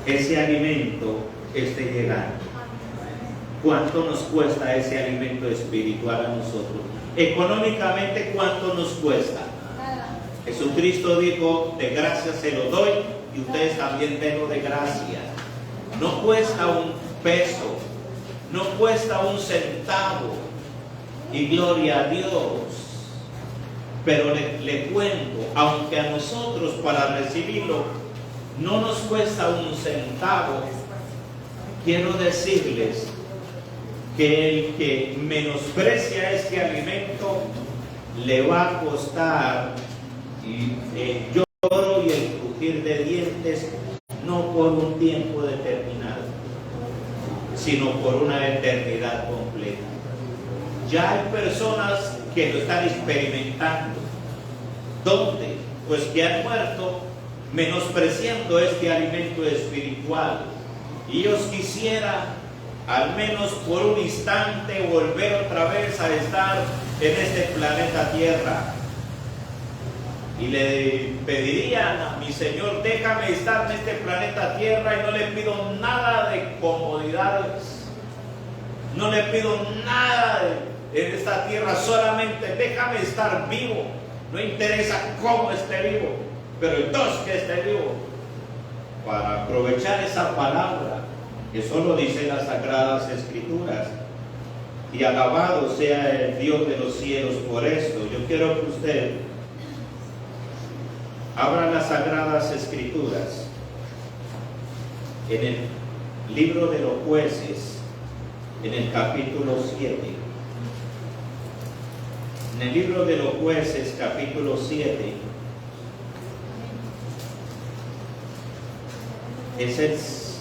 ese alimento esté llegando. ¿Cuánto nos cuesta ese alimento espiritual a nosotros? Económicamente, ¿cuánto nos cuesta? Jesucristo dijo, de gracia se lo doy, y ustedes también denlo de gracia. No cuesta un peso, no cuesta un centavo, y gloria a Dios. Pero le cuento, aunque a nosotros para recibirlo no nos cuesta un centavo, quiero decirles que el que menosprecia este alimento le va a costar el lloro y el crujir de dientes, no por un tiempo determinado, sino por una eternidad completa. Ya hay personas que lo están experimentando. ¿Dónde? Pues que han muerto menospreciando este alimento espiritual. Y ellos quisieran, al menos por un instante, volver otra vez a estar en este planeta Tierra. Y le pedirían a mi Señor, déjame estar en este planeta Tierra y no le pido nada de comodidades, no le pido nada en esta tierra, solamente déjame estar vivo, no interesa cómo esté vivo, pero entonces que esté vivo, para aprovechar esa palabra que solo dice las Sagradas Escrituras. Y alabado sea el Dios de los cielos por esto. Yo quiero que usted abra las Sagradas Escrituras en el libro de los Jueces, en el capítulo 7. En el libro de los Jueces, capítulo 7, es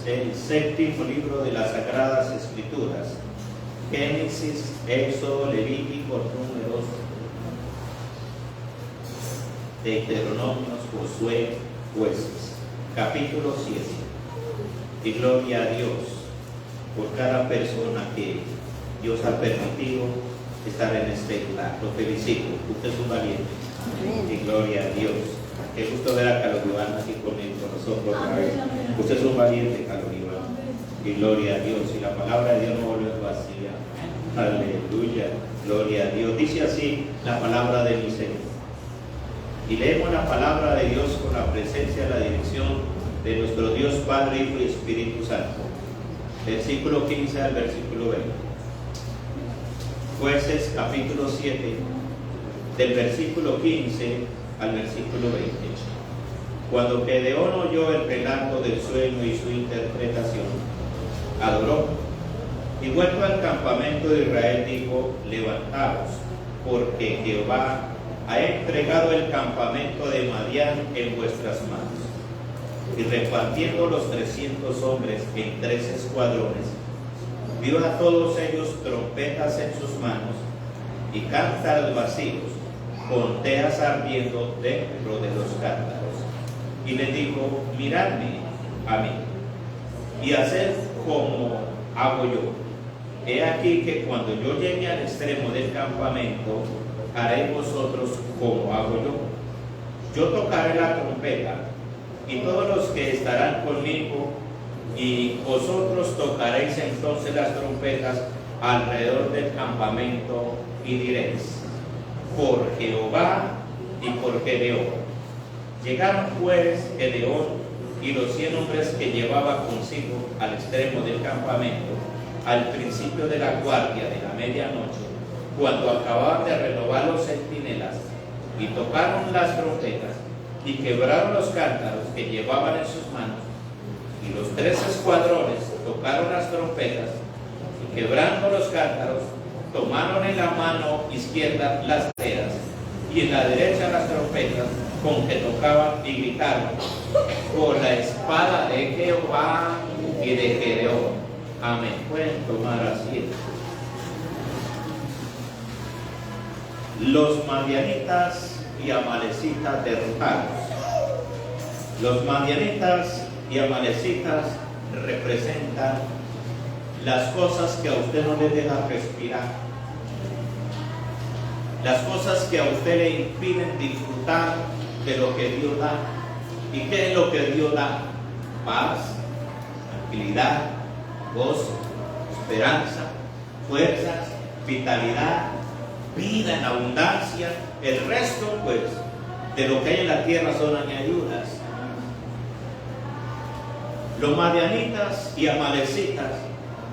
el séptimo libro de las Sagradas Escrituras. Génesis, Éxodo, Levítico, Números, Deuteronomios, Josué, Jueces, capítulo 7. Y gloria a Dios por cada persona que Dios ha permitido estar en este lugar. Lo felicito, usted es un valiente. Y gloria a Dios. Qué gusto ver a Carlos Iván aquí con nosotros otra vez. Usted es un valiente, Carlos Iván. Y gloria a Dios. Y la palabra de Dios no volvió vacía. Aleluya. Gloria a Dios. Dice así la palabra de mi Señor. Y leemos la palabra de Dios con la presencia y la dirección de nuestro Dios Padre, Hijo y Espíritu Santo. Versículo 15 al versículo 20. Jueces capítulo 7, del versículo 15 al versículo 20. Cuando Gedeón oyó el relato del sueño y su interpretación, adoró, y vuelto al campamento de Israel dijo, levantaos, porque Jehová ha entregado el campamento de Madián en vuestras manos. Y repartiendo los 300 hombres en 3 escuadrones, dio a todos ellos trompetas en sus manos y cántaros vacíos, con teas ardiendo dentro de los cántaros. Y le dijo, miradme a mí, y haced como hago yo. He aquí que cuando yo llegue al extremo del campamento, haréis vosotros como hago yo. Yo tocaré la trompeta, y todos los que estarán conmigo, y vosotros tocaréis entonces las trompetas alrededor del campamento, y diréis, por Jehová y por Gedeón. Llegaron pues Gedeón y los 100 hombres que llevaba consigo al extremo del campamento, al principio de la guardia de la medianoche, cuando acababan de renovar los centinelas, y tocaron las trompetas, y quebraron los cántaros que llevaban en sus manos. Y los 3 escuadrones tocaron las trompetas, y quebrando los cántaros, tomaron en la mano izquierda las teas, y en la derecha las trompetas con que tocaban, y gritaron, por la espada de Jehová y de Gedeón. Amén. Pueden tomar asiento. Los madianitas y amalecitas derrotados. Los madianitas y amalecitas representan las cosas que a usted no le dejan respirar, las cosas que a usted le impiden disfrutar de lo que Dios da, ¿Y qué es lo que Dios da? Paz, tranquilidad, gozo, esperanza, fuerzas, vitalidad, vida en abundancia. El resto, pues, de lo que hay en la tierra son añadiduras. Los madianitas y amalecitas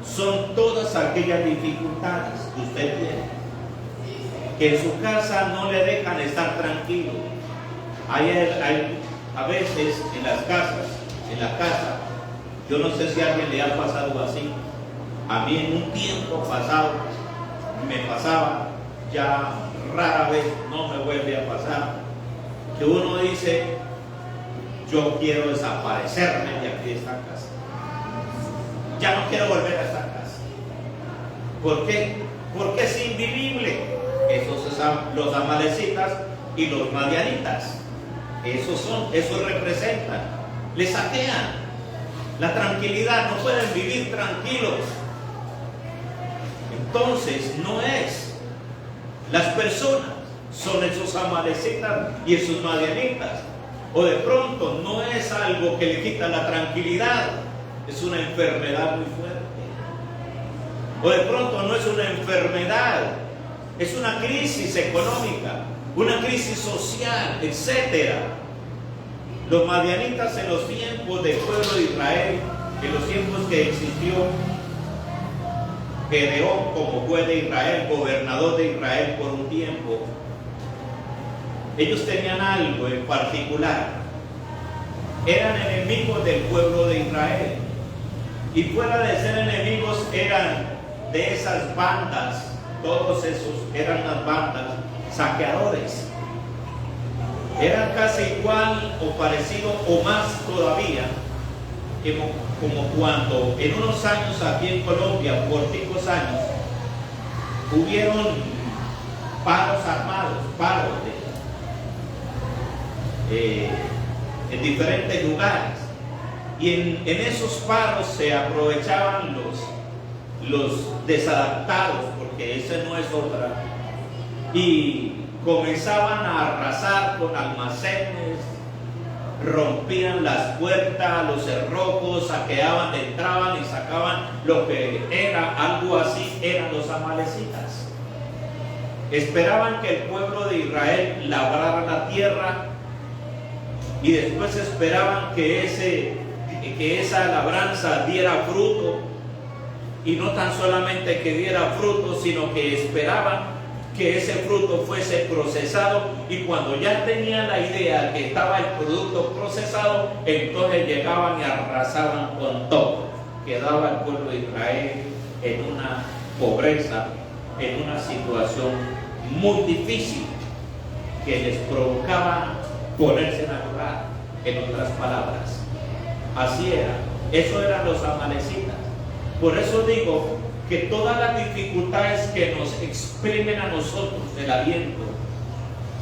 son todas aquellas dificultades que usted tiene, que en su casa no le dejan estar tranquilo. Hay a veces en las casas, en la casa, yo no sé si a alguien le ha pasado así. A mí en un tiempo pasado me pasaba, ya rara vez no me vuelve a pasar, que uno dice: yo quiero desaparecerme de aquí de esta casa, ya no quiero volver a esta casa. ¿Por qué? Porque es invivible. Esos son los amalecitas y los madianitas. Esos representan, les saquean la tranquilidad, no pueden vivir tranquilos. Entonces no es las personas, son esos amalecitas y esos madianitas. O de pronto no es algo que le quita la tranquilidad, es una enfermedad muy fuerte. O de pronto no es una enfermedad, es una crisis económica, una crisis social, etc. Los madianitas en los tiempos del pueblo de Israel, en los tiempos que existió Gedeón como juez de Israel, gobernador de Israel por un tiempo, ellos tenían algo en particular. Eran enemigos del pueblo de Israel. Y fuera de ser enemigos, eran de esas bandas, todos esos eran las bandas saqueadores. Eran casi igual o parecido o más todavía, como cuando en unos años aquí en Colombia, corticos años, hubieron paros armados, paros en diferentes lugares, y en esos paros se aprovechaban los desadaptados, porque esa no es otra, y comenzaban a arrasar con almacenes, rompían las puertas, los cerrojos, saqueaban, entraban y sacaban lo que era algo así. Eran los amalecitas. Esperaban que el pueblo de Israel labrara la tierra y después esperaban que esa labranza diera fruto, y no tan solamente que diera fruto, sino que esperaban que ese fruto fuese procesado, y cuando ya tenían la idea que estaba el producto procesado, entonces llegaban y arrasaban con todo. Quedaba el pueblo de Israel en una pobreza, en una situación muy difícil que les provocaba ponerse en a llorar, en otras palabras. Así era, eso eran los amalecitas. Por eso digo que todas las dificultades que nos exprimen a nosotros el aliento,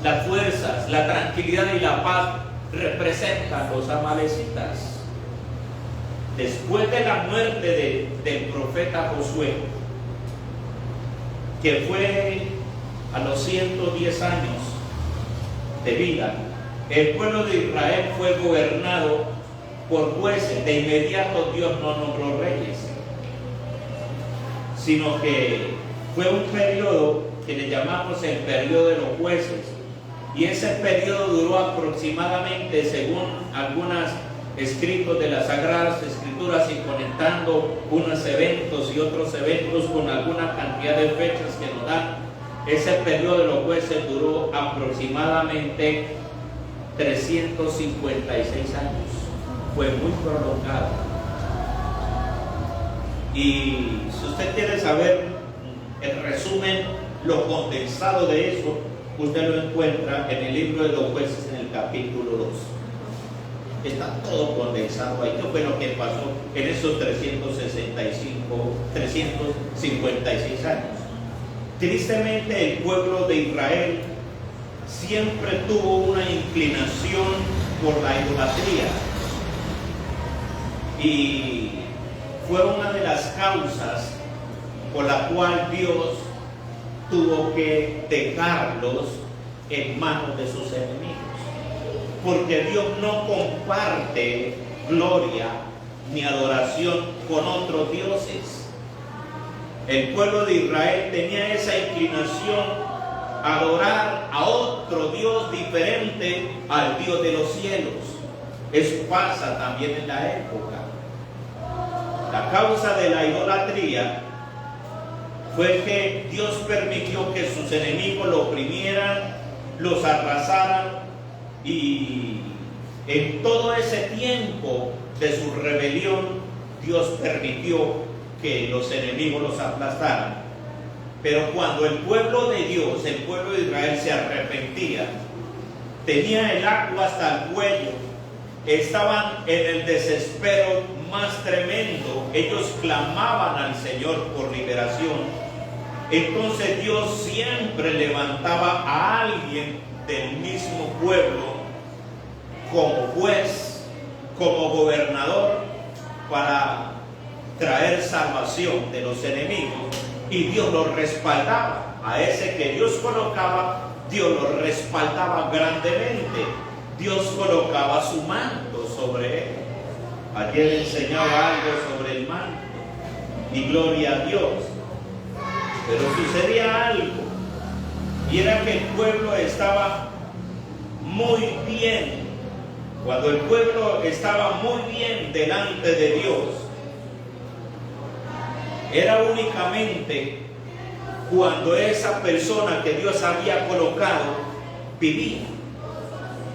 las fuerzas, la tranquilidad y la paz, representan los amalecitas. Después de la muerte del profeta Josué, que fue a los 110 años de vida, el pueblo de Israel fue gobernado por jueces. De inmediato Dios no nombró reyes, sino que fue un periodo que le llamamos el periodo de los jueces, y ese periodo duró aproximadamente, según algunos escritos de las Sagradas Escrituras, y conectando unos eventos y otros eventos con alguna cantidad de fechas que nos dan, ese periodo de los jueces duró aproximadamente 356 años. Fue muy prolongado. Y si usted quiere saber el resumen, lo condensado de eso, usted lo encuentra en el libro de los jueces, en el capítulo 2. Está todo condensado ahí. ¿Qué fue lo que pasó en esos 356 años? Tristemente, el pueblo de Israel siempre tuvo una inclinación por la idolatría, y fue una de las causas por la cual Dios tuvo que dejarlos en manos de sus enemigos. porque Dios no comparte gloria ni adoración con otros dioses. El pueblo de Israel tenía esa inclinación a adorar a otro Dios diferente al Dios de los cielos. Eso pasa también en la época. La causa de la idolatría fue que Dios permitió que sus enemigos lo oprimieran, los arrasaran, y en todo ese tiempo de su rebelión Dios permitió que los enemigos los aplastaran. Pero cuando el pueblo de Dios, el pueblo de Israel, se arrepentía, tenía el agua hasta el cuello, estaban en el desespero más tremendo, ellos clamaban al Señor por liberación. Entonces Dios siempre levantaba a alguien del mismo pueblo como juez, como gobernador, para traer salvación de los enemigos, y Dios lo respaldaba. A ese que Dios colocaba, Dios lo respaldaba grandemente. Dios colocaba su manto sobre él. Ayer enseñaba algo sobre el manto, y gloria a Dios. Pero sucedía algo, y era que el pueblo estaba muy bien. Cuando el pueblo estaba muy bien delante de Dios, era únicamente cuando esa persona que Dios había colocado vivía.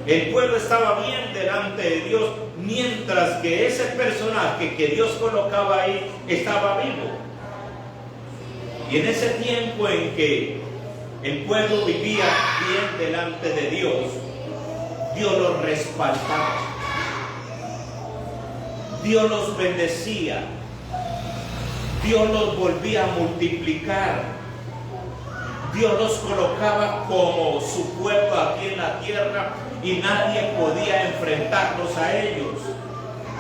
El pueblo estaba bien delante de Dios mientras que ese personaje que Dios colocaba ahí estaba vivo. Y en ese tiempo en que el pueblo vivía bien delante de Dios, Dios los respaldaba, Dios los bendecía, Dios los volvía a multiplicar, Dios los colocaba como su pueblo aquí en la tierra, y nadie podía enfrentarlos a ellos.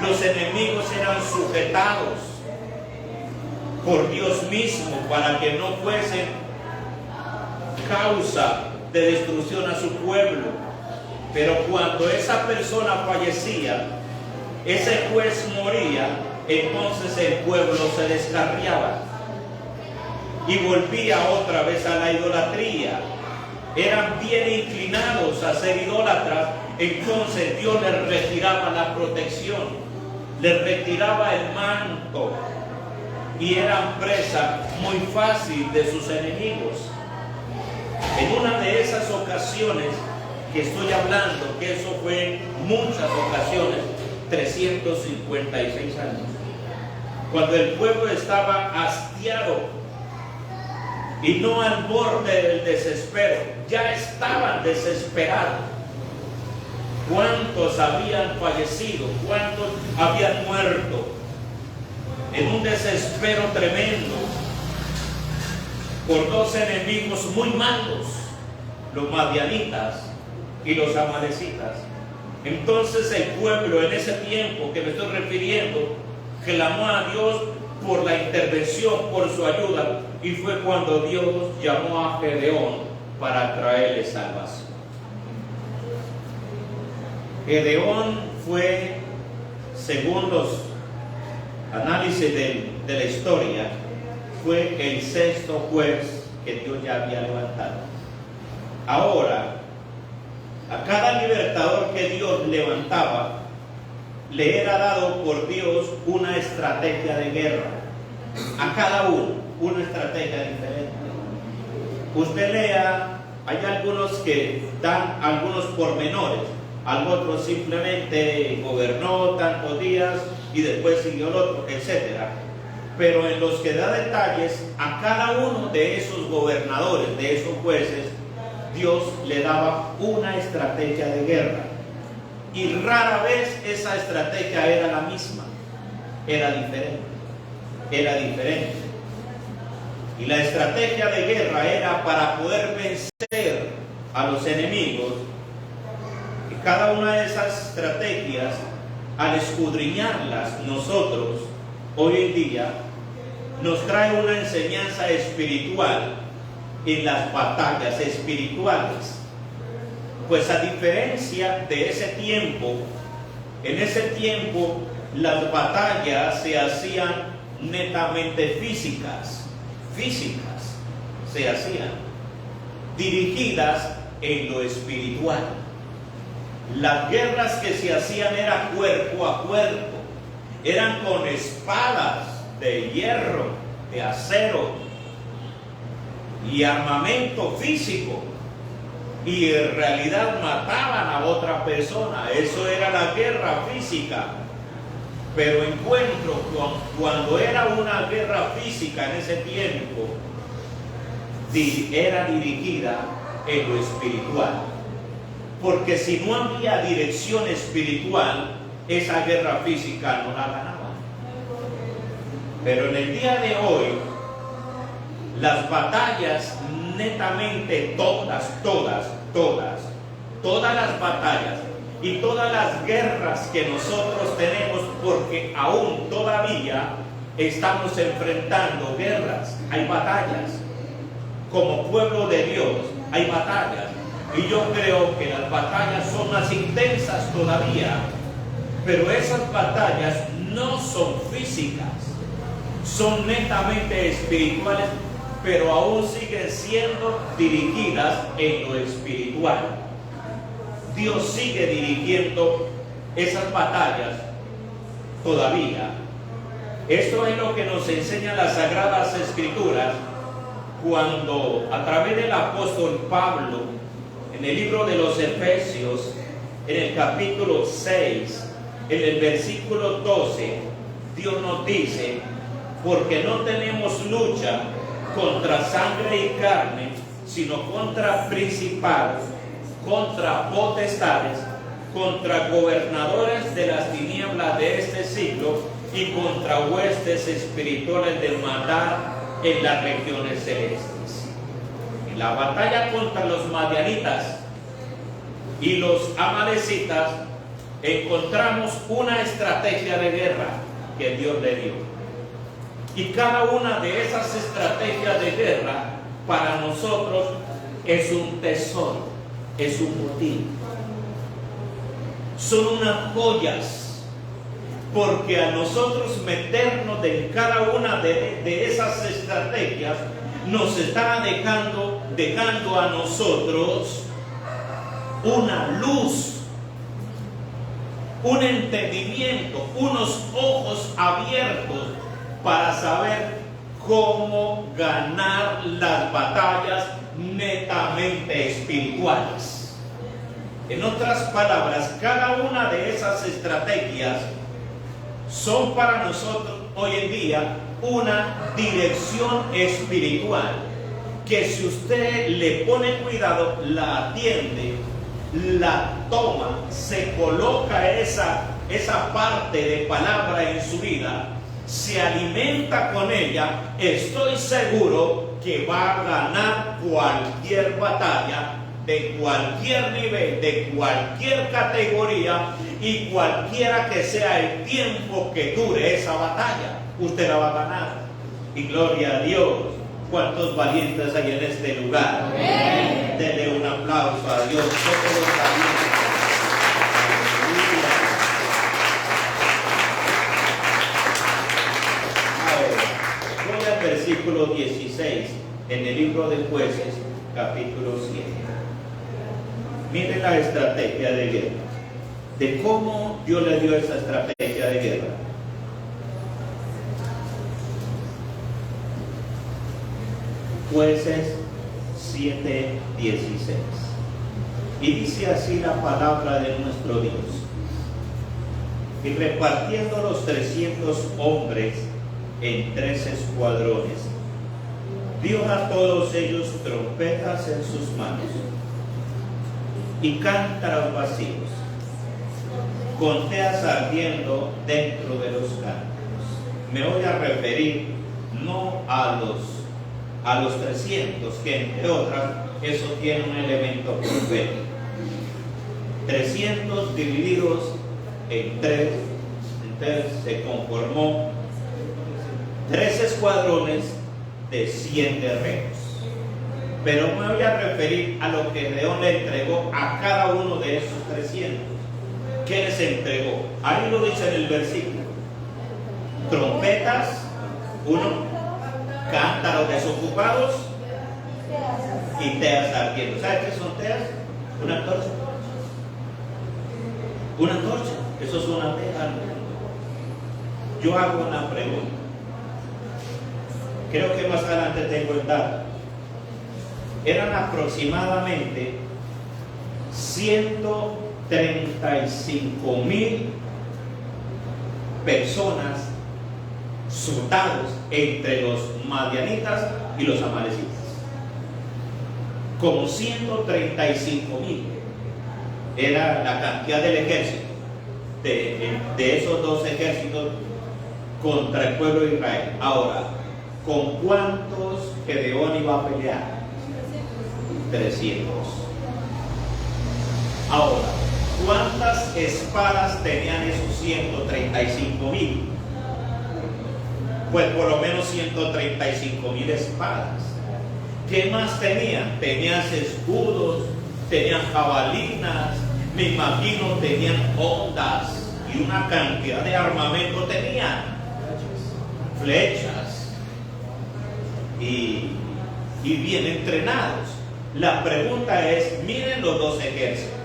Los enemigos eran sujetados por Dios mismo para que no fuesen causa de destrucción a su pueblo. Pero cuando esa persona fallecía, ese juez moría, entonces el pueblo se descarriaba y volvía otra vez a la idolatría. Eran bien inclinados a ser idólatras, entonces Dios les retiraba la protección, les retiraba el manto, y eran presa muy fácil de sus enemigos. En una de esas ocasiones que estoy hablando, que eso fue muchas ocasiones, 356 años, cuando el pueblo estaba hastiado y no al borde del desespero, ya estaban desesperados. ¿Cuántos habían fallecido? ¿Cuántos habían muerto? En un desespero tremendo, por dos enemigos muy malos, los madianitas y los amalecitas. Entonces el pueblo, en ese tiempo que me estoy refiriendo, clamó a Dios por la intervención, por su ayuda, y fue cuando Dios llamó a Gedeón para traerle salvación. Gedeón fue, según los análisis de la historia, fue el sexto juez que Dios ya había levantado. Ahora, a cada libertador que Dios levantaba, le era dado por Dios una estrategia de guerra. A cada uno, una estrategia diferente. Usted lea, hay algunos que dan algunos pormenores, otros simplemente gobernó tantos días y después siguió el otro, etc. Pero en los que da detalles, a cada uno de esos gobernadores, de esos jueces, Dios le daba una estrategia de guerra. Y rara vez esa estrategia era la misma, era diferente. Y la estrategia de guerra era para poder vencer a los enemigos. Y cada una de esas estrategias, al escudriñarlas nosotros, hoy en día, nos trae una enseñanza espiritual en las batallas espirituales. Pues a diferencia de ese tiempo, en ese tiempo las batallas se hacían netamente físicas se hacían, dirigidas en lo espiritual. Las guerras que se hacían eran cuerpo a cuerpo, eran con espadas de hierro, de acero y armamento físico, y en realidad mataban a otra persona. Eso era la guerra física. Pero encuentro cuando era una guerra física en ese tiempo, era dirigida en lo espiritual. Porque si no había dirección espiritual, esa guerra física no la ganaban. Pero en el día de hoy, las batallas netamente todas las batallas y todas las guerras que nosotros tenemos, porque aún todavía estamos enfrentando guerras, hay batallas. Como pueblo de Dios hay batallas, y yo creo que las batallas son más intensas todavía, pero esas batallas no son físicas, son netamente espirituales, pero aún siguen siendo dirigidas en lo espiritual. Dios sigue dirigiendo esas batallas todavía. Esto es lo que nos enseñan las Sagradas Escrituras, cuando a través del apóstol Pablo, en el libro de los Efesios, en el capítulo 6, en el versículo 12, Dios nos dice: porque no tenemos lucha contra sangre y carne, sino contra principados, contra potestades, contra gobernadores de las tinieblas de este siglo y contra huestes espirituales del maldad en las regiones celestes. En la batalla contra los madianitas y los amalecitas encontramos una estrategia de guerra que Dios le dio. Y cada una de esas estrategias de guerra para nosotros es un tesoro, es un botín. Son unas joyas, porque a nosotros meternos en cada una de esas estrategias nos está dejando a nosotros una luz, un entendimiento, unos ojos abiertos para saber cómo ganar las batallas netamente espirituales. En otras palabras, cada una de esas estrategias son para nosotros hoy en día una dirección espiritual, que si usted le pone cuidado, la atiende, la toma, se coloca esa parte de palabra en su vida, se alimenta con ella, estoy seguro que va a ganar cualquier batalla, de cualquier nivel, de cualquier categoría y cualquiera que sea el tiempo que dure esa batalla, usted la va a ganar. Y gloria a Dios. ¿Cuántos valientes hay en este lugar? Amén. Denle un aplauso a Dios. Todos los valientes. Voy al versículo 16 en el libro de Jueces, capítulo 7. Miren la estrategia de guerra, de cómo Dios le dio esa estrategia de guerra. Jueces 7:16. Y dice así la palabra de nuestro Dios: y repartiendo los 300 hombres en 3 escuadrones, dio a todos ellos trompetas en sus manos y cántaros vacíos, con teas ardiendo dentro de los cántaros. Me voy a referir no a los 300, que entre otras, eso tiene un elemento profético. 300 divididos en 3, entonces se conformó 3 escuadrones de 100 guerreros. Pero me voy a referir a lo que Gedeón le entregó a cada uno de esos 300. ¿Qué les entregó? Ahí lo dice en el versículo. Trompetas, 1, cántaros desocupados y teas ardiendo. ¿Sabes qué son teas? Una antorcha. Una antorcha. Eso es una tea. Yo hago una pregunta. Creo que más adelante tengo el dato. Eran aproximadamente 135,000 personas, soldados entre los madianitas y los amalecitas. Como 135,000 era la cantidad del ejército de esos dos ejércitos contra el pueblo de Israel. Ahora, ¿con cuántos Gedeón iba a pelear? 300. Ahora, ¿cuántas espadas tenían esos 135,000? Pues por lo menos 135,000 espadas. ¿Qué más tenían? Tenían escudos, tenían jabalinas, me imagino tenían ondas y una cantidad de armamento tenían. Flechas. Y bien entrenados. La pregunta es, miren los dos ejércitos.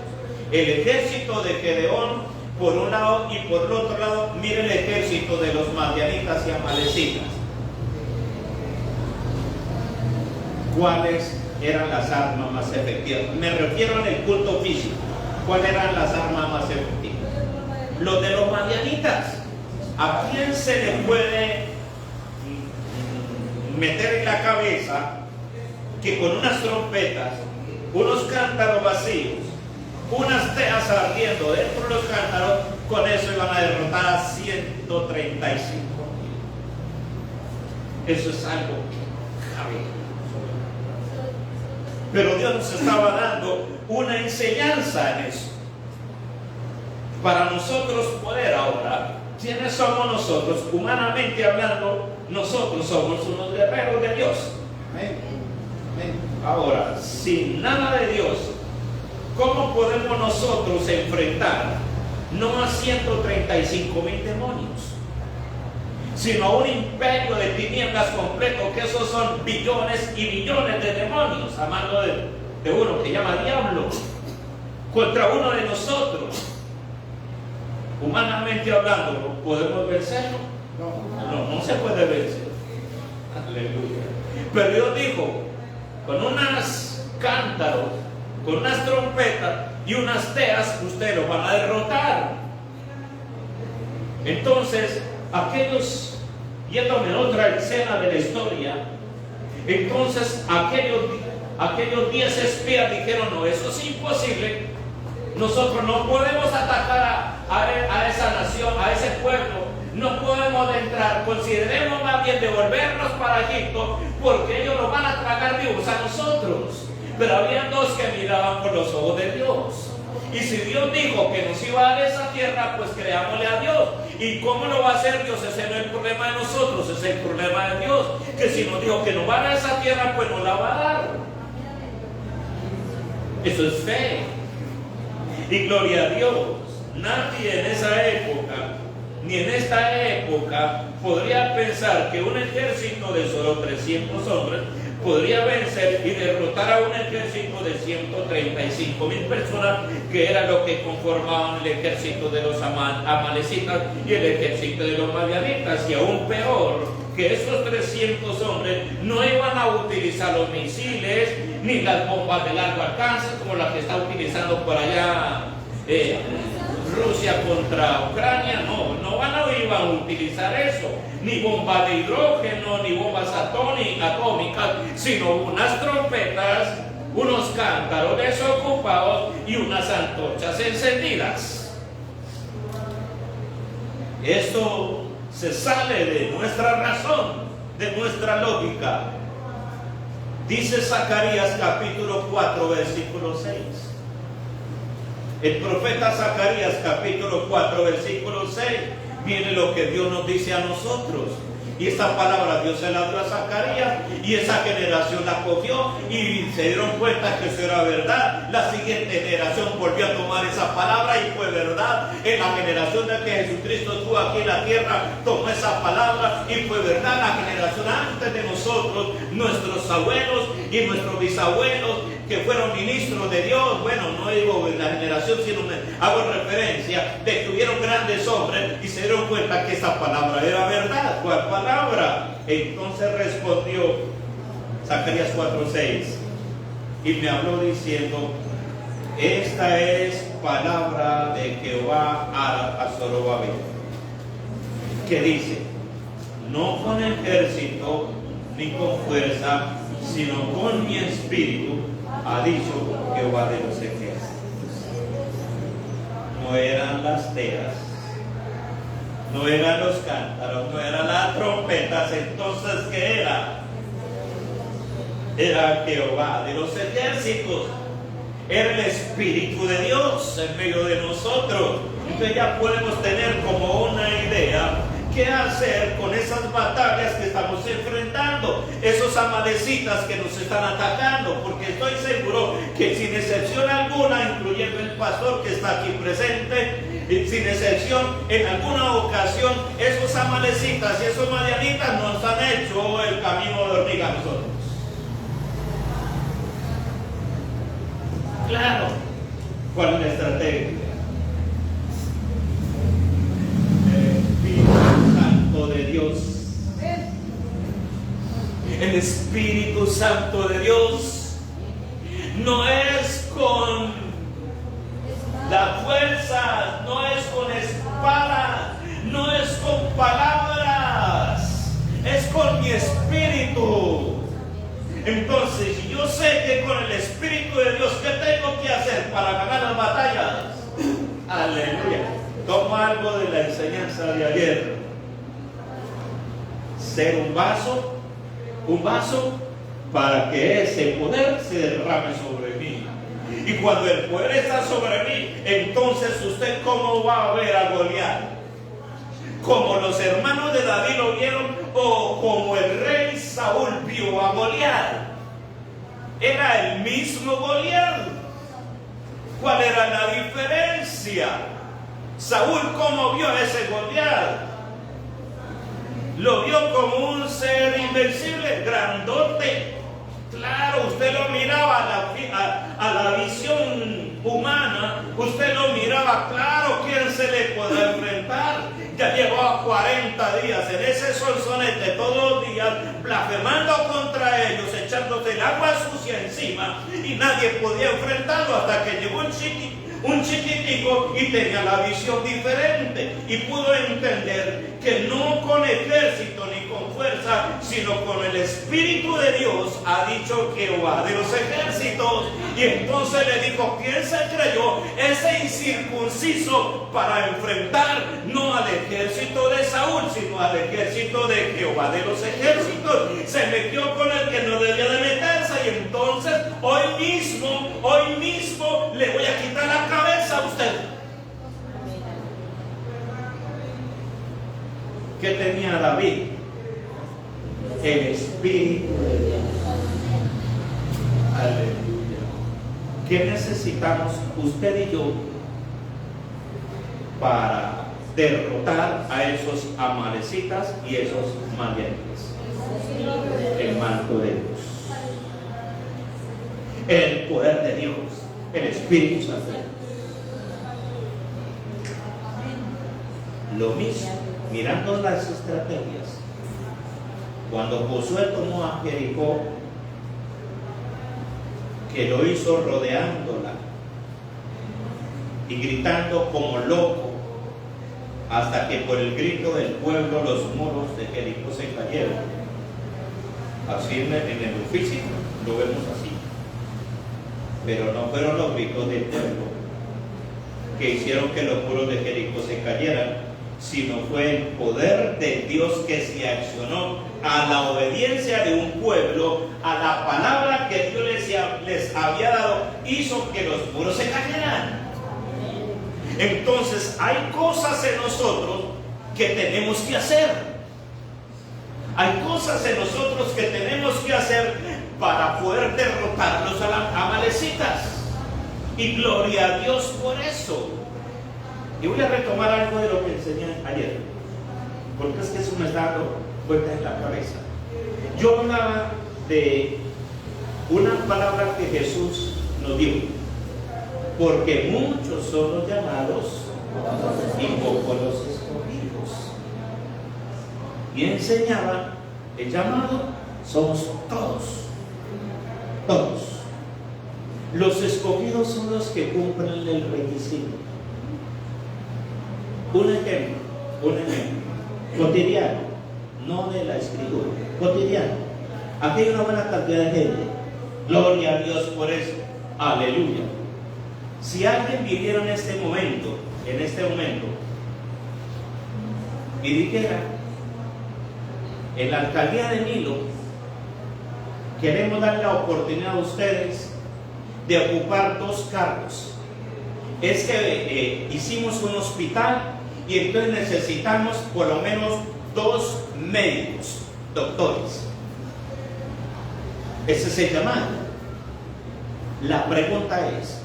El ejército de Gedeón por un lado y por el otro lado, miren el ejército de los madianitas y amalecitas. ¿Cuáles eran las armas más efectivas? Me refiero en el culto físico. ¿Cuáles eran las armas más efectivas? Los de los madianitas. ¿A quién se le puede meter en la cabeza que con unas trompetas, unos cántaros vacíos, unas teas ardiendo dentro de los cántaros, con eso iban a derrotar a 135,000? Eso es algo grave. Pero Dios nos estaba dando una enseñanza en eso. Para nosotros poder ahora, ¿quiénes somos nosotros? Humanamente hablando, nosotros somos unos guerreros de Dios. Amén. Ahora, sin nada de Dios, ¿cómo podemos nosotros enfrentar no a 135,000 demonios, sino a un imperio de tinieblas completo, que esos son billones y billones de demonios, hablando de uno que llama diablo, contra uno de nosotros? Humanamente hablando, ¿podemos vencerlo? No se puede vencer. Aleluya. Pero Dios dijo, con unas cántaros, con unas trompetas y unas teas, ustedes lo van a derrotar. Entonces, aquellos, yéndome a otra escena de la historia, entonces aquellos 10 espías dijeron, no, eso es imposible. Nosotros no podemos atacar a esa nación, a ese pueblo. No podemos entrar. Consideremos más bien devolvernos para Egipto, porque ellos nos van a tragar vivos a nosotros. Pero habían dos que miraban por los ojos de Dios. Y si Dios dijo que nos iba a dar esa tierra, pues creámosle a Dios. ¿Y cómo lo va a hacer Dios? Ese no es el problema de nosotros, ese es el problema de Dios. Que si nos dijo que nos va a dar esa tierra, pues nos la va a dar. Eso es fe. Y gloria a Dios. Nadie en esa época, ni en esta época, podría pensar que un ejército de solo 300 hombres podría vencer y derrotar a un ejército de 135,000 personas, que era lo que conformaban el ejército de los amalecitas y el ejército de los madianitas. Y aún peor, que esos 300 hombres no iban a utilizar los misiles ni las bombas de largo alcance como las que está utilizando por allá Rusia contra Ucrania. No iban a utilizar eso, ni bombas de hidrógeno, ni bombas atómicas, sino unas trompetas, unos cántaros desocupados y unas antorchas encendidas. Esto se sale de nuestra razón, de nuestra lógica. Dice Zacarías capítulo 4 versículo 6. El profeta Zacarías capítulo 4 versículo 6. Viene lo que Dios nos dice a nosotros. Y esta palabra Dios se la dio a Zacarías, y esa generación la cogió y se dieron cuenta que eso era verdad. La siguiente generación volvió a tomar esa palabra y fue verdad. En la generación de que Jesucristo estuvo aquí en la tierra, tomó esa palabra y fue verdad. La generación antes de nosotros, nuestros abuelos y nuestros bisabuelos que fueron ministros de Dios, bueno, no digo la generación, sino hago referencia de que hubieron grandes hombres y se dieron cuenta que esa palabra era verdad. ¿Cuál palabra? Entonces respondió Zacarías 4:6 y me habló diciendo: esta es palabra de Jehová a Zorobabel, que dice: no con ejército ni con fuerza, sino con mi espíritu, ha dicho Jehová de los ejércitos. No eran las teas, no eran los cántaros, no eran las trompetas. Entonces, ¿qué era? Era Jehová de los ejércitos. Era el Espíritu de Dios en medio de nosotros. Entonces ya podemos tener como una idea qué hacer con esas batallas que estamos enfrentando, esos amalecitas que nos están atacando, porque estoy seguro que sin excepción alguna, incluyendo el pastor que está aquí presente, sin excepción, en alguna ocasión esos amalecitas y esos madianitas nos han hecho el camino de hormiga a nosotros. Claro, ¿cuál es la estrategia? De Dios, el Espíritu Santo de Dios no es con la fuerza, no es con espada, no es con palabras, es con mi espíritu. Entonces yo sé que con el Espíritu de Dios, ¿qué tengo que hacer para ganar las batallas? Aleluya. Toma algo de la enseñanza de ayer. Ser un vaso para que ese poder se derrame sobre mí. Y cuando el poder está sobre mí, entonces usted cómo va a ver a Goliat, como los hermanos de David lo vieron, o como el rey Saúl vio a Goliat. Era el mismo Goliat. ¿Cuál era la diferencia? Saúl, ¿cómo vio a ese Goliat? Lo vio como un ser invencible, grandote. Claro, usted lo miraba a la visión humana, usted lo miraba, claro, ¿quién se le puede enfrentar? Ya llevaba 40 días en ese sonsonete todos los días, blasfemando contra ellos, echándose el agua sucia encima, y nadie podía enfrentarlo hasta que llegó un chiquitico y tenía la visión diferente y pudo entender que no con ejército ni con fuerza, sino con el Espíritu de Dios, ha dicho Jehová de los ejércitos. Y entonces le dijo: ¿quién se creyó ese incircunciso para enfrentar no al ejército de Saúl, sino al ejército de Jehová de los ejércitos? Se metió con el que no debía de meterse, y entonces hoy mismo le voy a quitar la cabeza a usted. ¿Qué tenía David? El Espíritu de Dios. Aleluya. ¿Qué necesitamos usted y yo para derrotar a esos amalecitas y esos madianitas? El manto de Dios, el poder de Dios, el Espíritu Santo. Lo mismo, mirando las estrategias, cuando Josué tomó a Jericó, que lo hizo rodeándola y gritando como loco, hasta que por el grito del pueblo los muros de Jericó se cayeron. Así en el físico lo vemos así, pero no fueron los gritos del pueblo que hicieron que los muros de Jericó se cayeran, sino fue el poder de Dios que se accionó a la obediencia de un pueblo, a la palabra que Dios les había dado, hizo que los muros se cayeran. Entonces hay cosas en nosotros que tenemos que hacer. Hay cosas en nosotros que tenemos que hacer para poder derrotar los amalecitas. Y gloria a Dios por eso. Y voy a retomar algo de lo que enseñé ayer, porque es que eso me está dando vueltas en la cabeza. Yo hablaba de una palabra que Jesús nos dio, porque muchos son los llamados y pocos los escogidos. Y enseñaba, el llamado somos todos, todos. Los escogidos son los que cumplen el requisito. Un ejemplo cotidiano, no de la escritura, cotidiano. Aquí hay una buena cantidad de gente. Gloria a Dios por eso. Aleluya. Si alguien viviera en este momento, y dijera, en la alcaldía de Nilo, queremos dar la oportunidad a ustedes de ocupar 2 cargos. Es que hicimos un hospital y entonces necesitamos por lo menos 2 médicos, doctores. Ese es el llamado. La pregunta es,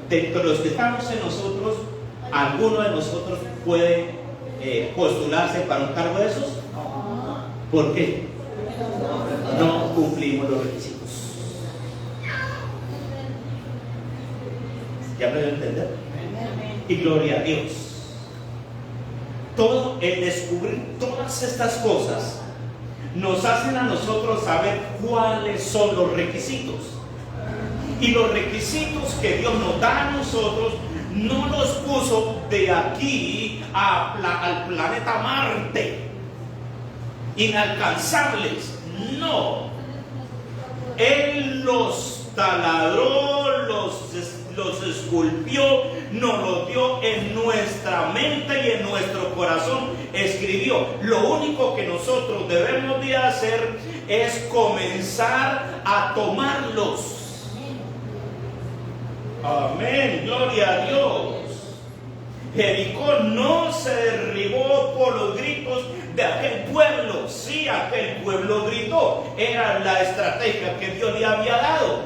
dentro de los que estamos en nosotros, ¿alguno de nosotros puede postularse para un cargo de esos? ¿Por qué? No cumplimos los requisitos. ¿Ya me deben entender? Y gloria a Dios. Todo el descubrir todas estas cosas nos hacen a nosotros saber cuáles son los requisitos. Y los requisitos que Dios nos da a nosotros no los puso de aquí al planeta Marte, inalcanzables. No. Él los taladró, los esculpió, nos los dio en nuestra mente y en nuestro corazón. Escribió. Lo único que nosotros debemos de hacer es comenzar a tomarlos. Amén, gloria a Dios. Jericó no se derribó por los gritos de aquel pueblo. Sí, aquel pueblo gritó. Era la estrategia que Dios le había dado.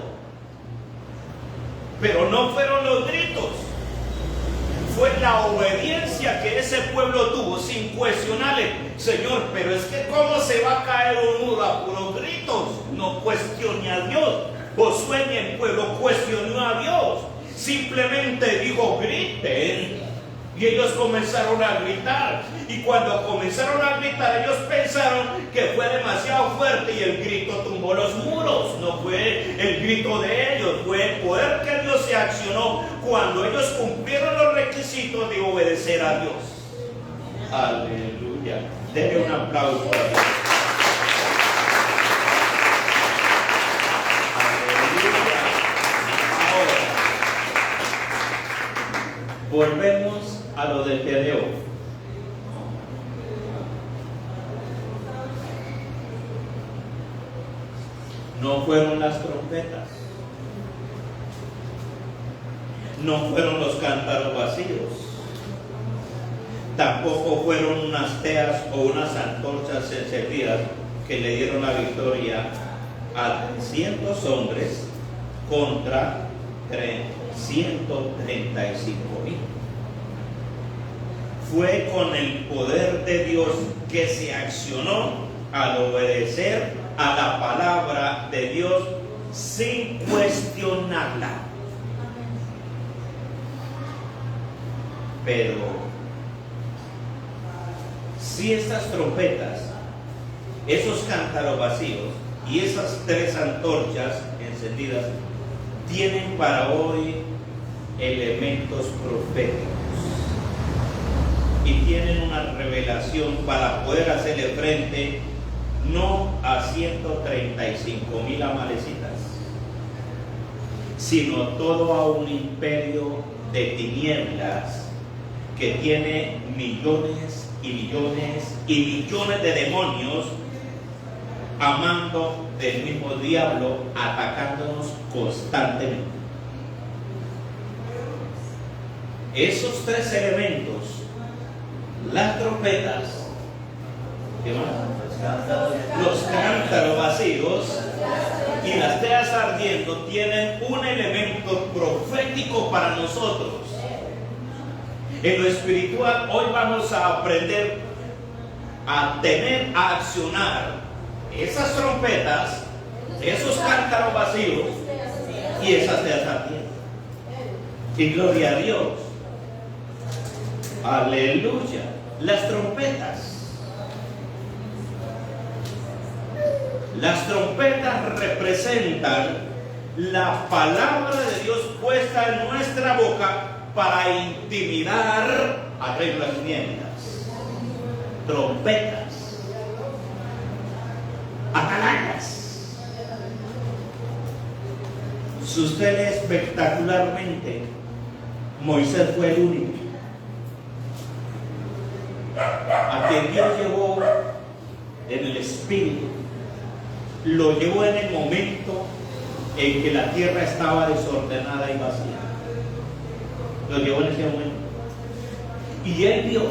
Pero no fueron los gritos. Fue la obediencia que ese pueblo tuvo sin cuestionarle. Señor, pero es que ¿cómo se va a caer un muro a puros gritos? No cuestione a Dios. Josué y el pueblo cuestionó a Dios. Simplemente dijo, griten. Y ellos comenzaron a gritar. Y cuando comenzaron a gritar, ellos pensaron que fue demasiado fuerte y el grito tumbó los muros. No fue el grito de ellos, fue el poder que Dios se accionó cuando ellos cumplieron los requisitos de obedecer a Dios. Aleluya. Denle un aplauso a Dios. Volvemos a lo de Gedeón. No fueron las trompetas, no fueron los cántaros vacíos, tampoco fueron unas teas o unas antorchas encendidas que le dieron la victoria a 300 hombres contra 135,000. Fue con el poder de Dios que se accionó al obedecer a la palabra de Dios sin cuestionarla. Pero si estas trompetas, esos cántaros vacíos y esas 3 antorchas encendidas tienen para hoy elementos proféticos y tienen una revelación para poder hacerle frente no a 135,000 amalecitas, sino todo a un imperio de tinieblas que tiene millones y millones y millones de demonios amando del mismo diablo, atacándonos constantemente. Esos 3 elementos, las trompetas, ¿Qué más? Los cántaros vacíos y las teas ardiendo tienen un elemento profético para nosotros. En lo espiritual, hoy vamos a aprender a accionar esas trompetas, esos cántaros vacíos y esas teas ardiendo. Y gloria a Dios. Aleluya. Las trompetas. Las trompetas representan la palabra de Dios puesta en nuestra boca para intimidar al rey de las tinieblas. Trompetas, atalayas. Si usted lee espectacularmente, Moisés fue el único a quien Dios llevó en el espíritu, lo llevó en el momento en que la tierra estaba desordenada y vacía. Lo llevó en ese momento. Y él vio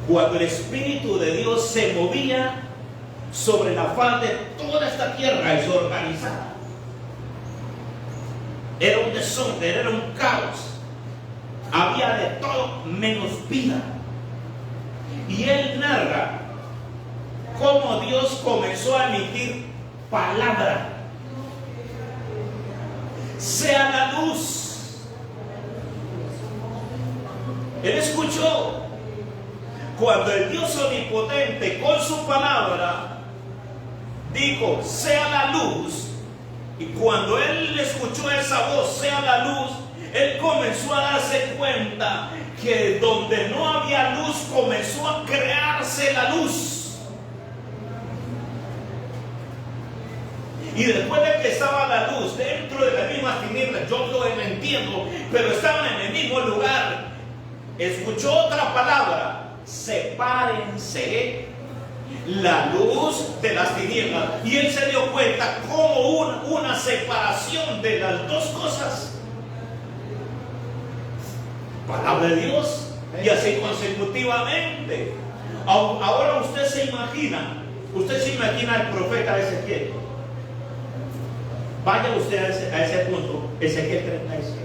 cuando el Espíritu de Dios se movía sobre la faz de toda esta tierra desorganizada. Era un desorden, era un caos. Había de todo menos vida. Y él narra cómo Dios comenzó a emitir palabra. Sea la luz. Él escuchó cuando el Dios omnipotente con su palabra dijo, sea la luz. Y cuando él escuchó esa voz, sea la luz, él comenzó a darse cuenta que donde no había luz comenzó a crearse la luz. Y después de que estaba la luz dentro de las mismas tinieblas, yo lo entiendo, pero estaban en el mismo lugar, escuchó otra palabra: sepárense la luz de las tinieblas. Y él se dio cuenta como una separación de las dos cosas. Palabra de Dios, y así consecutivamente. Ahora usted se imagina al profeta Ezequiel. Vaya usted a ese punto, Ezequiel 37.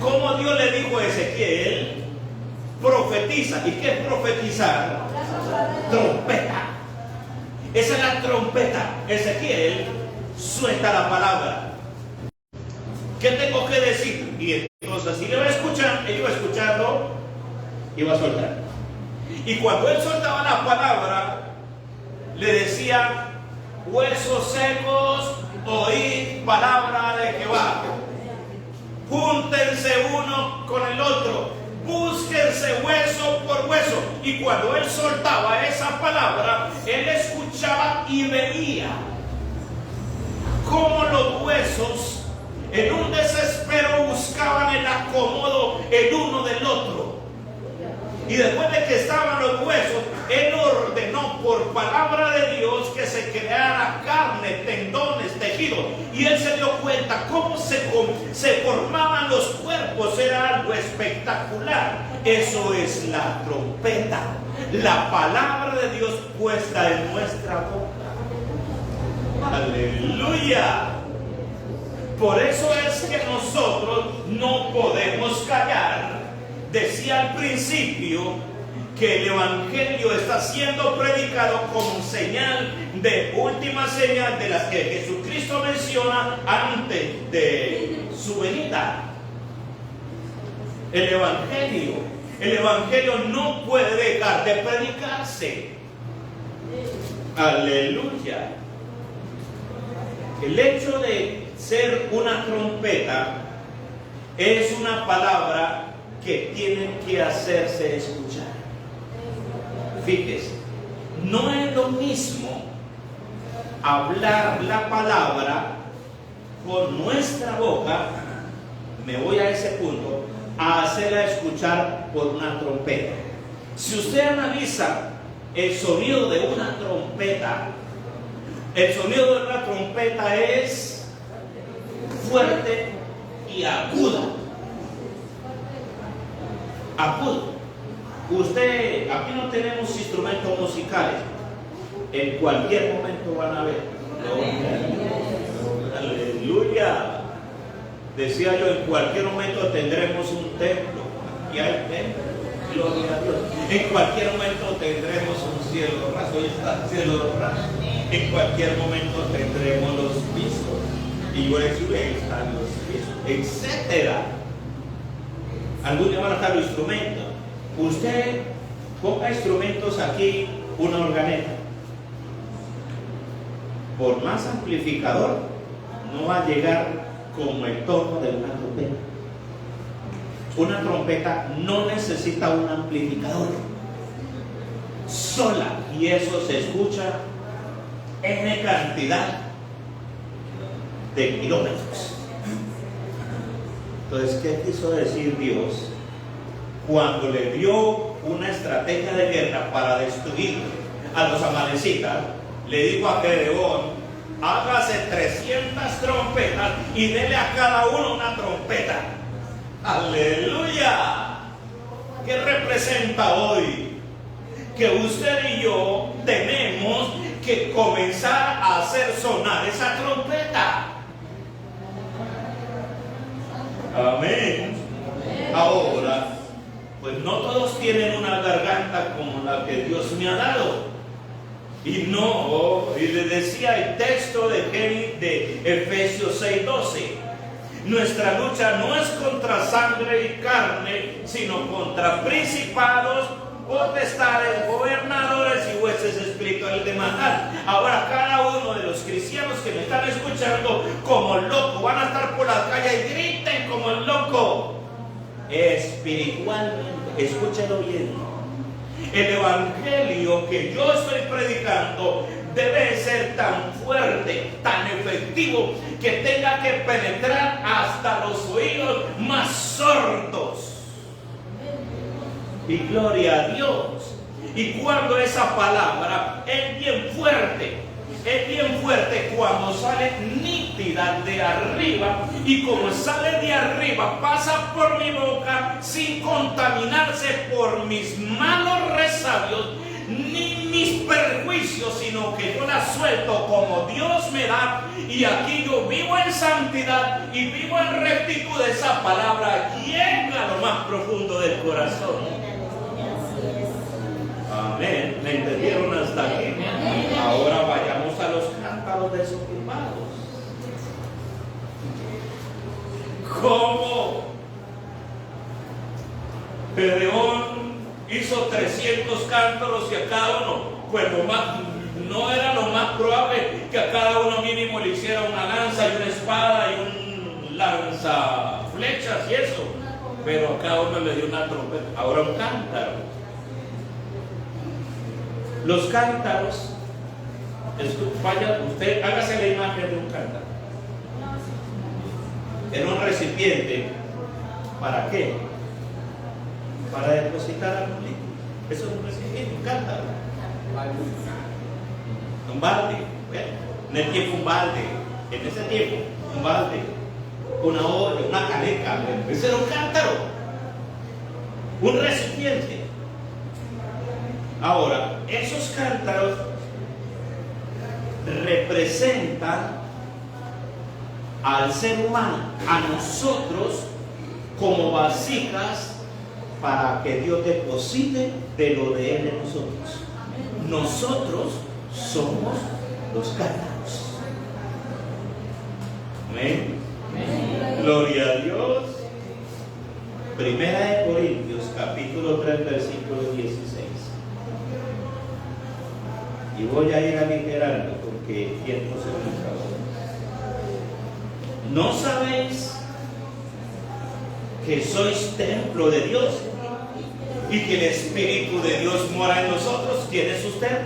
Como Dios le dijo a Ezequiel, profetiza. ¿Y qué es profetizar? Trompeta. Esa es la trompeta. Ezequiel suelta la palabra. ¿Qué tengo que decir? Y entonces, si le va a escuchar, él iba escuchando, iba a soltar. Y cuando él soltaba la palabra, le decía: huesos secos, oíd palabra de Jehová. Júntense uno con el otro, búsquense hueso por hueso. Y cuando él soltaba esa palabra, él escuchaba y veía cómo los huesos en un desespero buscaban el acomodo el uno del otro. Y después de que estaban los huesos, él ordenó por palabra de Dios que se creara carne, tendones, tejidos. Y él se dio cuenta cómo se formaban los cuerpos. Era algo espectacular. Eso es la trompeta, la palabra de Dios puesta en nuestra boca. Aleluya. Por eso es que nosotros no podemos callar. Decía al principio que el Evangelio está siendo predicado como señal de última señal de las que Jesucristo menciona antes de su venida. El Evangelio no puede dejar de predicarse. Aleluya. El hecho de ser una trompeta es una palabra que tiene que hacerse escuchar. Fíjese, no es lo mismo hablar la palabra con nuestra boca, me voy a ese punto, a hacerla escuchar por una trompeta. Si usted analiza el sonido de una trompeta, el sonido de una trompeta es fuerte y agudo. Agudo. Aquí no tenemos instrumentos musicales. En cualquier momento van a ver. Aleluya. Decía yo, en cualquier momento tendremos un templo. Y hay templo. Gloria a Dios. En cualquier momento tendremos un cielo raso. Hoy está el cielo raso. En cualquier momento tendremos los pisos. Y yo están los pisos, etcétera. Algún día van a estar los instrumentos. Usted ponga instrumentos aquí, una organeta. Por más amplificador, no va a llegar como el tono de una trompeta. Una trompeta no necesita un amplificador. Sola, y eso se escucha en cantidad de kilómetros. Entonces, ¿qué quiso decir Dios cuando le dio una estrategia de guerra para destruir a los amalecitas? Le dijo a Gedeón: hágase 300 trompetas y dele a cada uno una trompeta. ¡Aleluya! ¿Qué representa hoy? Que usted y yo tenemos que comenzar a hacer sonar esa trompeta. Amén. Ahora, pues no todos tienen una garganta como la que Dios me ha dado. Y le decía el texto de Efesios 6:12: nuestra lucha no es contra sangre y carne, sino contra principados, potestades, gobernadores y jueces espirituales de maldad. Ahora, cada uno de los cristianos que me están escuchando como loco van a estar por la calle y griten como el loco. Espiritualmente, escúchelo bien. El evangelio que yo estoy predicando debe ser tan fuerte, tan efectivo, que tenga que penetrar hasta los oídos más sordos. Y gloria a Dios. Y cuando esa palabra es bien fuerte cuando sale nítida de arriba, y como sale de arriba pasa por mi boca sin contaminarse por mis malos resabios ni mis perjuicios, sino que yo la suelto como Dios me da, y aquí yo vivo en santidad y vivo en rectitud. Esa palabra llega a lo más profundo del corazón. Amén. ¿Me entendieron hasta aquí? Ahora vayamos a los cántaros desocupados. ¿Cómo Gedeón hizo 300 cántaros y a cada uno? Pues no era lo más probable que a cada uno mínimo le hiciera una lanza y una espada y un lanzaflechas y eso. Pero a cada uno le dio una trompeta. Ahora un cántaro. Los cántaros, usted hágase la imagen de un cántaro. En un recipiente. ¿Para qué? Para depositar algo líquido. Eso es un recipiente, un cántaro. Un balde. En el tiempo un balde. En ese tiempo un balde. Una olla, una caneca. Ese era un cántaro. Un recipiente. Ahora, esos cántaros representan al ser humano, a nosotros, como vasijas para que Dios deposite de lo de Él en nosotros. Nosotros somos los cántaros. Amén. Gloria a Dios. Primera de Corintios, capítulo 3, versículo 16. Y voy a ir aligerando porque el tiempo se me acabó. ¿No sabéis que sois templo de Dios y que el Espíritu de Dios mora en nosotros? ¿Quién es usted?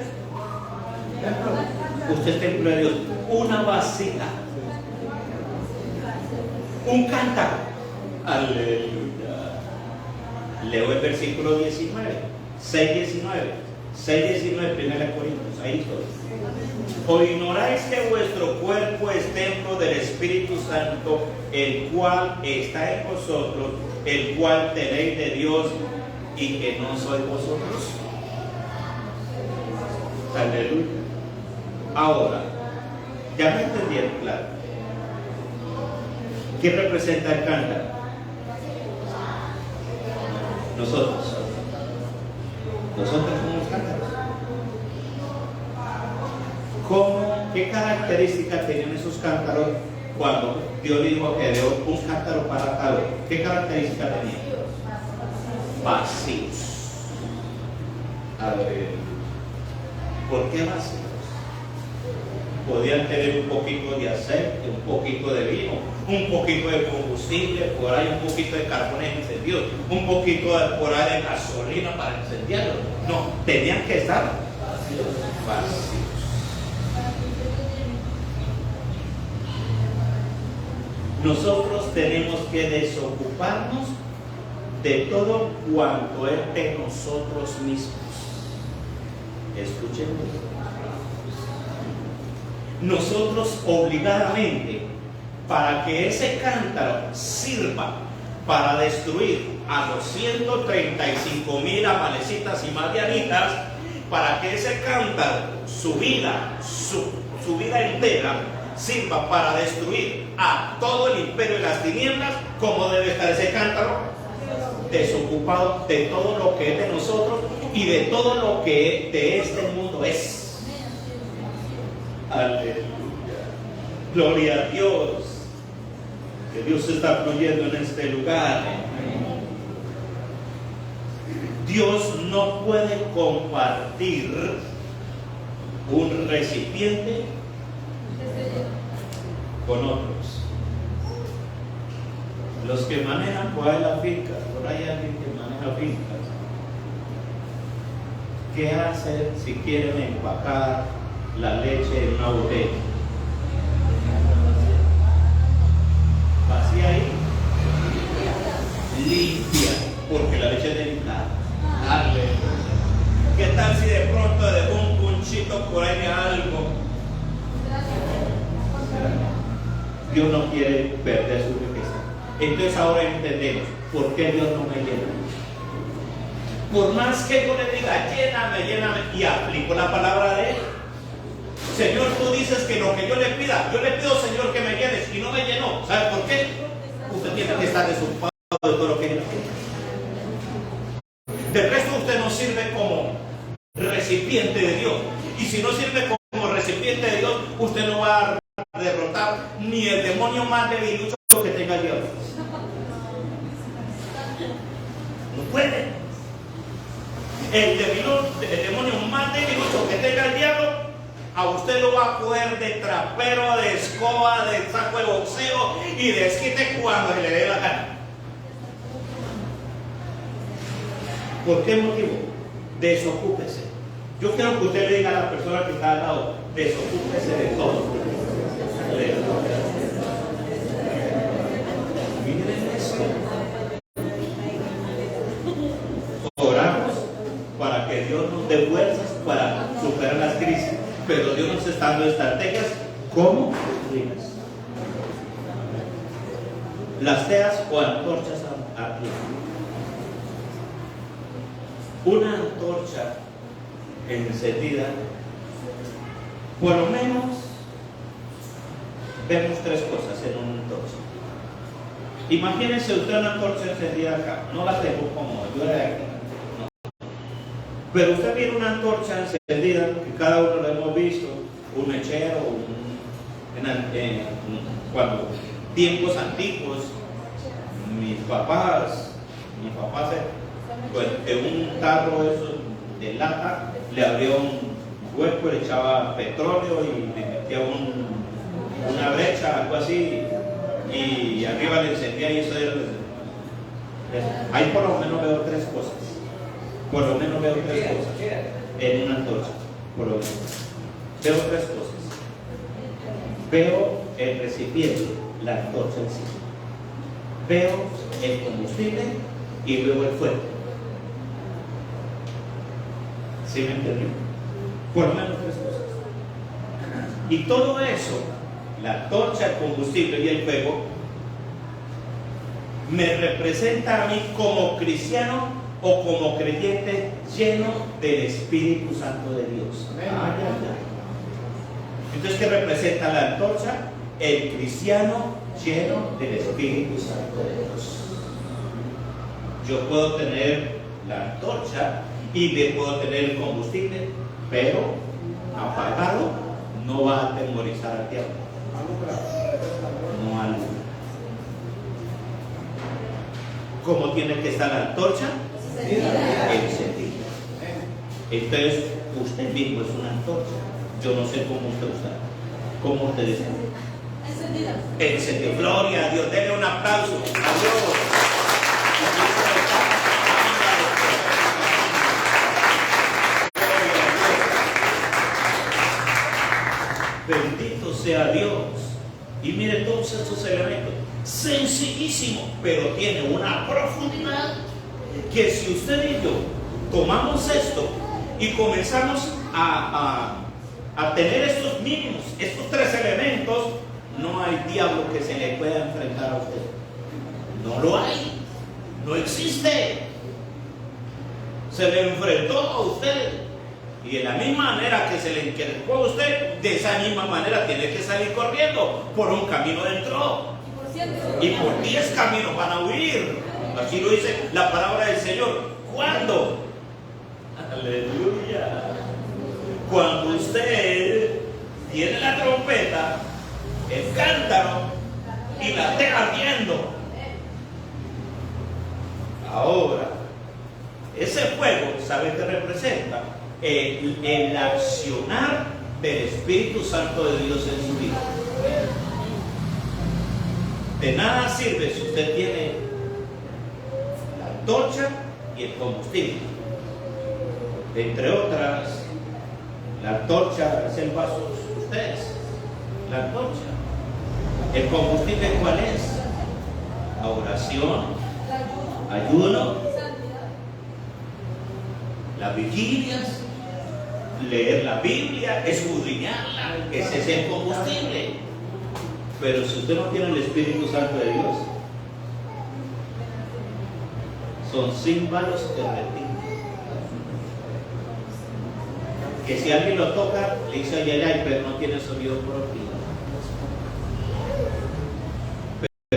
Usted es templo de Dios. Una vasija, un cántaro. Aleluya. Leo el versículo 19, 6:19. 6:19, 1 Corintios, ahí estoy. ¿O ignoráis que vuestro cuerpo es templo del Espíritu Santo, el cual está en vosotros, el cual tenéis de Dios, y que no sois vosotros. Aleluya. Ahora, ya me entendieron, claro. ¿Qué representa el cántaro? Nosotros. Nosotros somos cántaros. ¿Qué características tenían esos cántaros cuando Dios dijo a Gedeón un cántaro para tal? ¿Qué características tenían? Vacíos. A ver, ¿por qué vacíos? Podían tener un poquito de aceite, un poquito de vino, un poquito de combustible, por ahí un poquito de carbón encendido, un poquito por ahí de gasolina para encenderlo. No, tenían que estar vacíos. Nosotros tenemos que desocuparnos de todo cuanto es de nosotros mismos. Escuchen. Nosotros obligadamente, para que ese cántaro sirva para destruir a los 135,000 amalecitas y madianitas, para que ese cántaro, su vida entera, sirva para destruir a todo el imperio de las tinieblas, ¿cómo debe estar ese cántaro? Desocupado de todo lo que es de nosotros y de todo lo que de este mundo es. Aleluya. Gloria a Dios. Que Dios está fluyendo en este lugar. Dios no puede compartir un recipiente con otros. Los que manejan por ahí la finca, por ahí hay alguien que maneja fincas. ¿Qué hacen si quieren empacar la leche en una botella? Vacía ahí, limpia, porque la leche es delicada. ¿Qué tal si de pronto dejó un punchito por ahí de algo? Dios no quiere perder su riqueza. Entonces ahora entendemos por qué Dios no me llena. Por más que yo le diga, lléname, y aplico la palabra de Él. Señor, tú dices que lo que yo le pido, Señor, que me llenes, y no me llenó. ¿Sabe por qué? Usted tiene que estar desocupado de todo lo que Él quiere. De resto, usted no sirve como recipiente de Dios. Y si no sirve como recipiente de Dios, usted no va a derrotar ni el demonio más debilucho que tenga el diablo. No puede. El demonio más debilucho que tenga el diablo, a usted lo va a coger de trapero, de escoba, de saco de boxeo y de esquite cuando se le dé la gana. ¿Por qué motivo? Desocúpese. Yo quiero que usted le diga a la persona que está al lado, desocúpese de todo. Miren esto. Oramos para que Dios nos dé fuerzas para superar las crisis, pero Dios nos está dando estrategias cómo destruirlas. Las teas o antorchas aquí. Una antorcha encendida, por lo menos vemos tres cosas en una antorcha. Imagínense usted una antorcha encendida acá. No la tengo como yo era aquí, no. Pero usted viene una antorcha encendida, que cada uno lo hemos visto, un mechero, cuando tiempos antiguos, mis papás pues de un tarro de lata le abría un hueco, le echaba petróleo y le metía una brecha, algo así, y arriba le encendía, y eso era ahí por lo menos veo tres cosas. Por lo menos veo tres cosas en una antorcha. Por lo menos veo tres cosas. Veo el recipiente, la antorcha en sí. Veo el combustible y veo el fuego. ¿Sí me entendió? Por lo menos tres cosas. Y todo eso, la antorcha, el combustible y el fuego, me representa a mí como cristiano o como creyente lleno del Espíritu Santo de Dios. Entonces, ¿qué representa la antorcha? El cristiano lleno del Espíritu Santo de Dios. Yo puedo tener la antorcha y le puedo tener el combustible, pero apagado no va a atemorizar al diablo. No alumbra. ¿Cómo tiene que estar la antorcha? Encendida. Entonces, usted mismo es una antorcha. Yo no sé cómo usted usa. ¿Cómo usted dice? Encendida. Encendida. Gloria a Dios. Denle un aplauso a Dios. Bendito sea Dios. Y mire todos estos elementos. Sencillísimo, pero tiene una profundidad que si usted y yo tomamos esto y comenzamos a tener estos mínimos, estos tres elementos, no hay diablo que se le pueda enfrentar a usted. No lo hay. No existe. Se le enfrentó a usted. Y de la misma manera que se le enfrentó a usted, de esa misma manera tiene que salir corriendo. Por un camino entró. Y por 10 caminos van a huir. Así lo dice la palabra del Señor. ¿Cuándo? Aleluya. Cuando usted tiene la trompeta, el cántaro y la esté ardiendo. Ahora, ese fuego, ¿sabe qué representa? El accionar del Espíritu Santo de Dios en su vida. De nada sirve si usted tiene la antorcha y el combustible. Entre otras, la antorcha es el vaso de ustedes. La antorcha. ¿El combustible cuál es? La oración, ayuno, las vigilias, leer la Biblia, escudriñarla. Ese es el combustible. Pero si usted no tiene el Espíritu Santo de Dios, son címbalos derretidos. Que si alguien lo toca, le dice ay, ay, ay, pero no tiene sonido propio.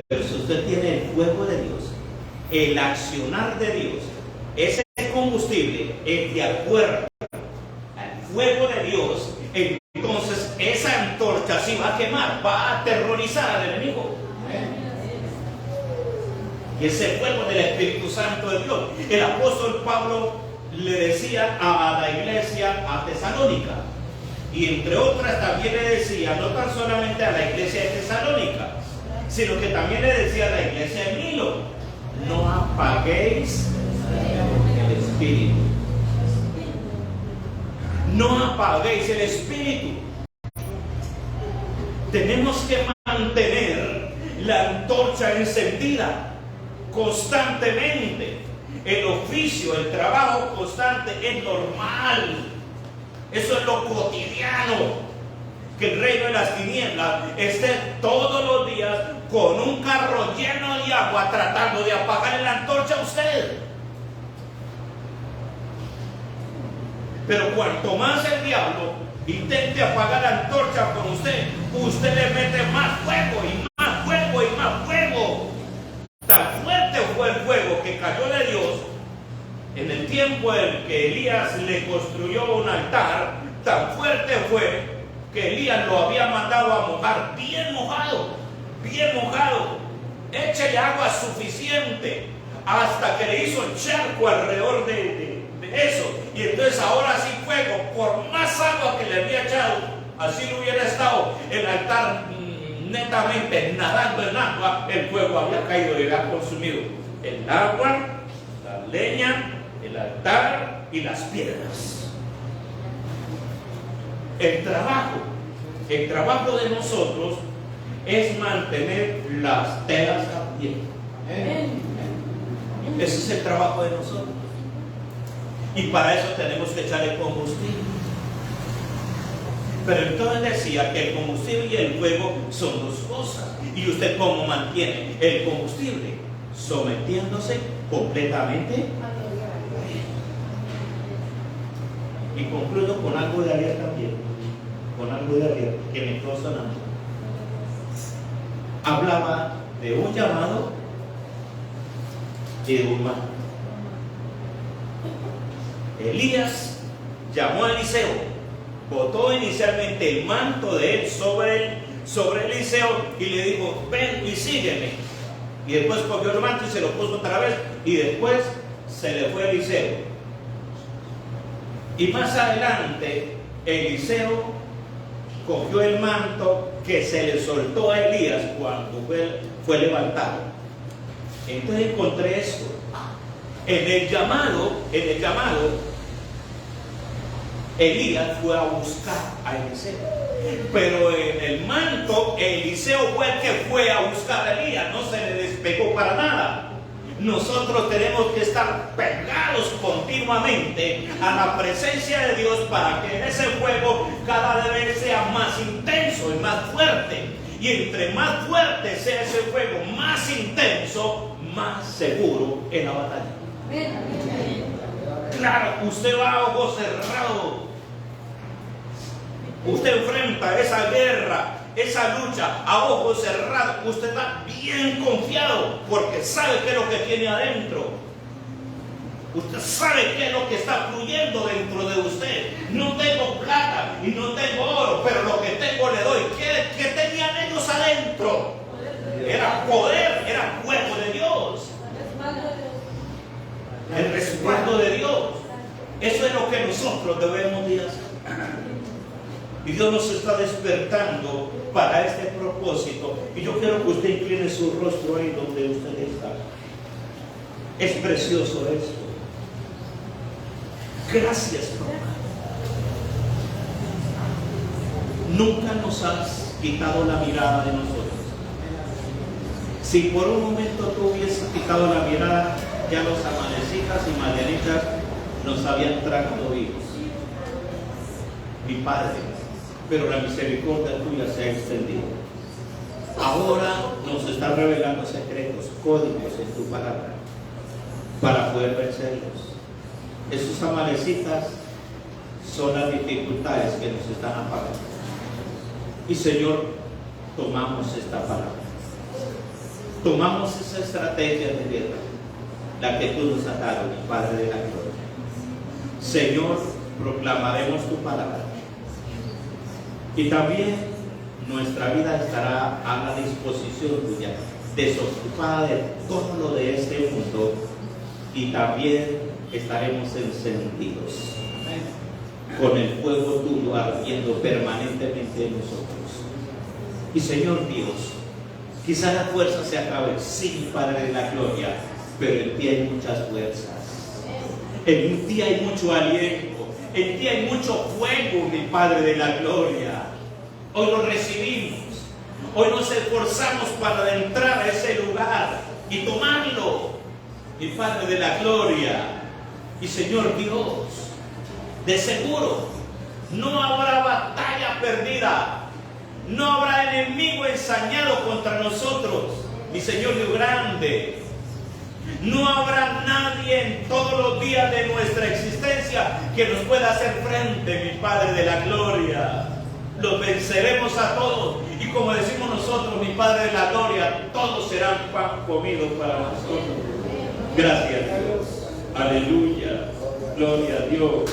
Pero si usted tiene el fuego de Dios, el accionar de Dios, ese combustible es de acuerdo al fuego de Dios, entonces esa antorcha sí va a quemar, va a aterrorizar al enemigo. Y ese fuego del Espíritu Santo de Dios. El apóstol Pablo le decía a la iglesia a Tesalónica, y entre otras también le decía, no tan solamente a la iglesia de Tesalónica, sino que también le decía a la iglesia de Milo, no apaguéis el Espíritu. No apaguéis el Espíritu. Tenemos que mantener la antorcha encendida constantemente. El oficio, el trabajo constante es normal. Eso es lo cotidiano. Que el reino de las tinieblas esté todos los días con un carro lleno de agua tratando de apagar la antorcha a usted. Pero cuanto más el diablo intente apagar la antorcha con usted, usted le mete más fuego y más fuego y más fuego. Tan fuerte fue el fuego que cayó de Dios en el tiempo en que Elías le construyó un altar. Tan fuerte fue que Elías lo había mandado a mojar, bien mojado, bien mojado. Échele agua suficiente hasta que le hizo el charco alrededor de eso. Y entonces ahora sí fuego, por más agua que le había echado, así no hubiera estado el altar netamente nadando en agua, el fuego había caído y había consumido el agua, la leña, el altar y las piedras. El trabajo de nosotros es mantener las telas ardiendo. Ese es el trabajo de nosotros. Y para eso tenemos que echarle combustible. Pero entonces decía que el combustible y el fuego son dos cosas. ¿Y usted cómo mantiene el combustible? Sometiéndose completamente Y concluyo con algo de ayer también, con algo de ayer que me quedó sonando. Hablaba de un llamado y de un manto. Elías llamó a Eliseo, botó inicialmente el manto de él sobre Eliseo y le dijo: ven y sígueme. Y después cogió el manto y se lo puso otra vez, y después se le fue a Eliseo. Y más adelante Eliseo cogió el manto que se le soltó a Elías cuando fue levantado. Entonces encontré esto. En el llamado, Elías fue a buscar a Eliseo. Pero en el manto, Eliseo fue el que fue a buscar a Elías, no se le despegó para nada. Nosotros tenemos que estar pegados continuamente a la presencia de Dios para que en ese fuego cada vez sea más intenso y más fuerte. Y entre más fuerte sea ese fuego, más intenso, más seguro en la batalla. Claro, usted va a ojos cerrados. Usted enfrenta esa guerra, esa lucha a ojos cerrados. Usted está bien confiado porque sabe qué es lo que tiene adentro. Usted sabe qué es lo que está fluyendo dentro de usted. No tengo plata y no tengo oro, pero lo que tengo le doy. ¿Qué tenían ellos adentro? Era poder, era fuego de Dios. El respaldo de Dios. Eso es lo que nosotros debemos de hacer. Y Dios nos está despertando para este propósito. Y yo quiero que usted incline su rostro ahí donde usted está. Es precioso esto. Gracias, papá. Nunca nos has quitado la mirada de nosotros. Si por un momento tú hubieses quitado la mirada, ya los amanecitas y madianitas nos habían tragado vivos. Mi Padre, pero la misericordia tuya se ha extendido. Ahora nos está revelando secretos, códigos en tu palabra para poder vencerlos. Esos amanecitas son las dificultades que nos están apagando. Y Señor, tomamos esta palabra. Tomamos esa estrategia de guerra, la que tú nos has dado, mi Padre de la gloria. Señor, proclamaremos tu palabra. Y también nuestra vida estará a la disposición tuya, desocupada de todo lo de este mundo, y también estaremos encendidos con el fuego tuyo ardiendo permanentemente en nosotros. Y Señor Dios, quizás la fuerza se acabe, sí, Padre de la gloria, pero en ti hay muchas fuerzas, en ti hay mucho aliento, en ti hay mucho fuego, mi Padre de la gloria. Hoy lo recibimos, hoy nos esforzamos para entrar a ese lugar y tomarlo, mi Padre de la gloria. Y Señor Dios, de seguro no habrá batalla perdida, no habrá enemigo ensañado contra nosotros, mi Señor Dios grande. No habrá nadie en todos los días de nuestra existencia que nos pueda hacer frente, mi Padre de la gloria. Los venceremos a todos, y como decimos nosotros, mi Padre de la gloria, todos serán pan comido para nosotros. Gracias, Dios. Aleluya. Gloria a Dios.